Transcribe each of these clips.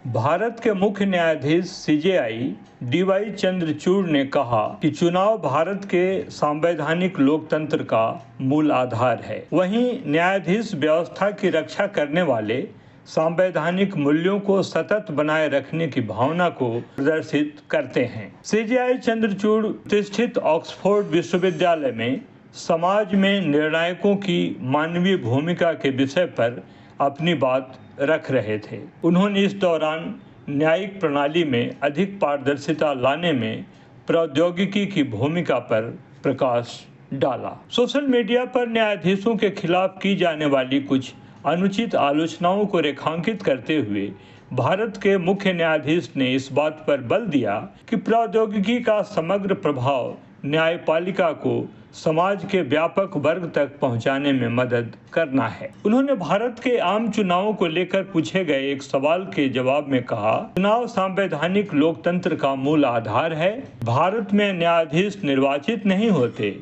भारत के मुख्य न्यायाधीश सीजेआई डीवाई चंद्रचूड़ ने कहा कि चुनाव भारत के संवैधानिक लोकतंत्र का मूल आधार है। वहीं न्यायाधीश व्यवस्था की रक्षा करने वाले संवैधानिक मूल्यों को सतत बनाए रखने की भावना को प्रदर्शित करते हैं। सीजेआई चंद्रचूड़ प्रतिष्ठित ऑक्सफोर्ड विश्वविद्यालय में समाज में निर्णायकों की मानवीय भूमिका के विषय पर अपनी बात रख रहे थे। उन्होंने इस दौरान न्यायिक प्रणाली में अधिक पारदर्शिता लाने में प्रौद्योगिकी की भूमिका पर प्रकाश डाला। सोशल मीडिया पर न्यायाधीशों के खिलाफ की जाने वाली कुछ अनुचित आलोचनाओं को रेखांकित करते हुए भारत के मुख्य न्यायाधीश ने इस बात पर बल दिया कि प्रौद्योगिकी का समग्र प्रभाव न्यायपालिका को समाज के व्यापक वर्ग तक पहुंचाने में मदद करना है। उन्होंने भारत के आम चुनावों को लेकर पूछे गए एक सवाल के जवाब में कहा, चुनाव संवैधानिक लोकतंत्र का मूल आधार है। भारत में न्यायाधीश निर्वाचित नहीं होते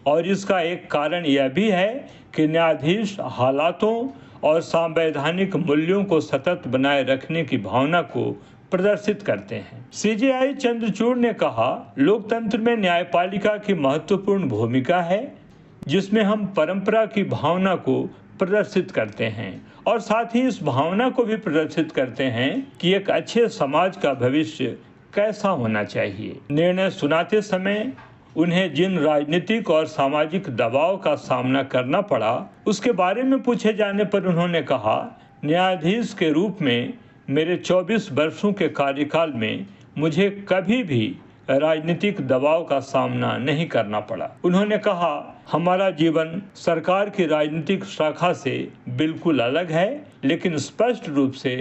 और इसका एक कारण यह भी है कि न्यायाधीश हालातों और संवैधानिक मूल्यों को सतत बनाए रखने की भावना को प्रदर्शित करते हैं। सीजेआई चंद्रचूड़ ने कहा, लोकतंत्र में न्यायपालिका की महत्वपूर्ण भूमिका है, जिसमें हम परंपरा की भावना को प्रदर्शित करते हैं और साथ ही इस भावना को भी प्रदर्शित करते हैं कि एक अच्छे समाज का भविष्य कैसा होना चाहिए। निर्णय सुनाते समय उन्हें जिन राजनीतिक और सामाजिक दबाव का सामना करना पड़ा, उसके बारे में पूछे जाने पर उन्होंने कहा, न्यायाधीश के रूप में मेरे 24 वर्षों के कार्यकाल में मुझे कभी भी राजनीतिक दबाव का सामना नहीं करना पड़ा। उन्होंने कहा, हमारा जीवन सरकार की राजनीतिक शाखा से बिल्कुल अलग है, लेकिन स्पष्ट रूप से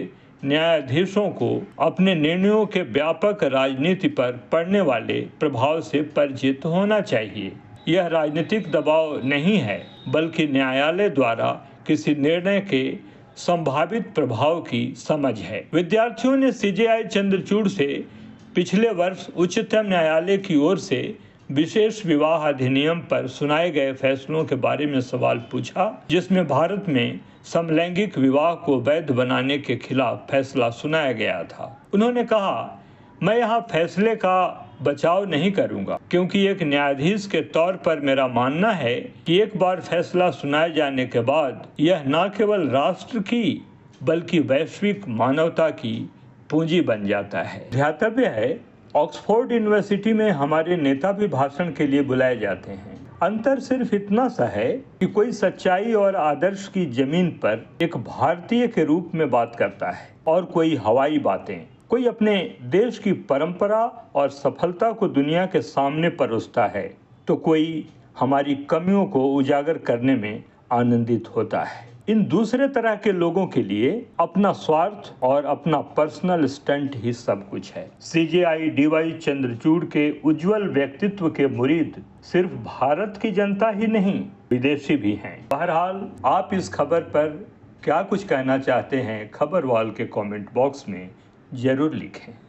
न्यायाधीशों को अपने निर्णयों के व्यापक राजनीति पर पड़ने वाले प्रभाव से परिचित होना चाहिए। यह राजनीतिक दबाव नहीं है, बल्कि न्यायालय द्वारा किसी निर्णय के संभावित प्रभाव की समझ है। विद्यार्थियों ने सीजेआई चंद्रचूड़ से पिछले वर्ष उच्चतम न्यायालय की ओर से विशेष विवाह अधिनियम पर सुनाए गए फैसलों के बारे में सवाल पूछा, जिसमें भारत में समलैंगिक विवाह को वैध बनाने के खिलाफ फैसला सुनाया गया था। उन्होंने कहा, मैं यहाँ फैसले का बचाव नहीं करूंगा, क्योंकि एक न्यायाधीश के तौर पर मेरा मानना है कि एक बार फैसला सुनाए जाने के बाद यह न केवल राष्ट्र की बल्कि वैश्विक मानवता की पूंजी बन जाता है। ध्यातव्य है, ऑक्सफोर्ड यूनिवर्सिटी में हमारे नेता भी भाषण के लिए बुलाए जाते हैं। अंतर सिर्फ इतना सा है कि कोई सच्चाई और आदर्श की जमीन पर एक भारतीय के रूप में बात करता है और कोई हवाई बातें। कोई अपने देश की परंपरा और सफलता को दुनिया के सामने परोसता है, तो कोई हमारी कमियों को उजागर करने में आनंदित होता है। इन दूसरे तरह के लोगों के लिए अपना स्वार्थ और अपना पर्सनल स्टंट ही सब कुछ है। सीजेआई डीवाई चंद्रचूड़ के उज्जवल व्यक्तित्व के मुरीद सिर्फ भारत की जनता ही नहीं, विदेशी भी हैं। बहरहाल, आप इस खबर पर क्या कुछ कहना चाहते हैं, खबरवाल के कमेंट बॉक्स में जरूर लिखें।